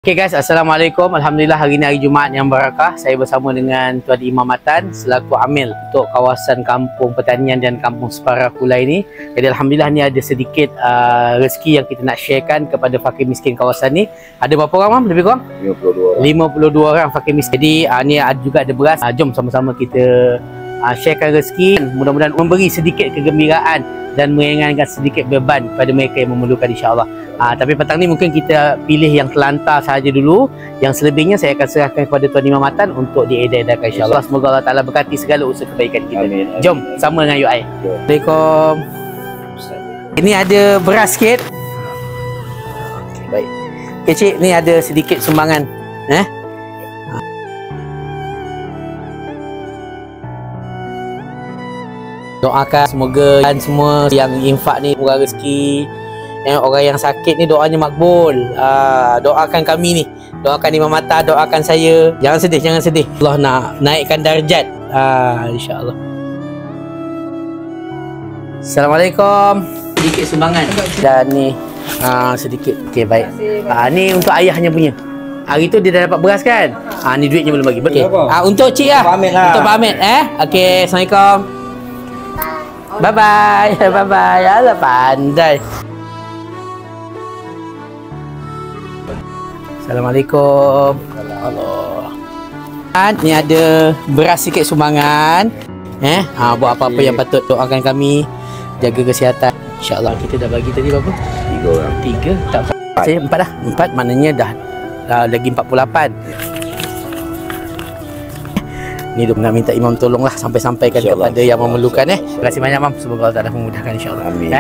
Okay guys, Assalamualaikum. Alhamdulillah hari ini hari Jumaat yang barakah. Saya bersama dengan Tuan Imam Matan selaku amil untuk kawasan Kampung Pertanian dan Kampung Separa Kulai ini. Jadi Alhamdulillah ni ada sedikit rezeki yang kita nak sharekan kepada fakir miskin kawasan ni. Ada berapa orang, Mam? Lebih kurang? 52 orang fakir miskin. Jadi ni juga ada beras. Jom sama-sama kita sharekan rezeki. Mudah-mudahan memberi sedikit kegembiraan dan meringankan sedikit beban pada mereka yang memerlukan, insya-Allah. Tapi petang ni mungkin kita pilih yang terlantar sahaja dulu. Yang selebihnya saya akan serahkan kepada Tuan Imam Matan untuk diedarkan, insya-Allah. Semoga Allah Taala berkati segala usaha kebaikan kita. Amin. Jom sama dengan UI. Assalamualaikum. Ini ada beras sikit. Okay, baik. Okay, Cik, ni ada sedikit sumbangan. Doakan semoga dan semua yang infak ni murah rezeki. Orang yang sakit ni doanya makbul. Doakan kami ni, doakan Imam Matan, doakan saya. Jangan sedih, jangan sedih. Allah nak naikkan darjat, insya-Allah. Assalamualaikum. Sedikit sumbangan dan ni sedikit. Okey, baik. Ni untuk ayahnya punya. Hari tu dia dah dapat beras kan? Ni duitnya belum bagi. Okey. Untuk cik lah. Untuk Pak Ahmed. Okey, Assalamualaikum. Bye bye. Bye bye. Alah pandai. Assalamualaikum. Allah. Ni ada beras sikit sumbangan. Buat apa-apa yang patut, doakan kami, jaga kesihatan. InsyaAllah. Kita dah bagi tadi berapa? 3 orang. 3? Tak, saya 4 dah. 4 maknanya dah lagi 48. Ni dia nak minta Imam tolonglah sampai-sampaikan kepada yang memerlukan. Terima kasih banyak, Mam. Semoga Allah Taala memudahkan, insya-Allah. Amin.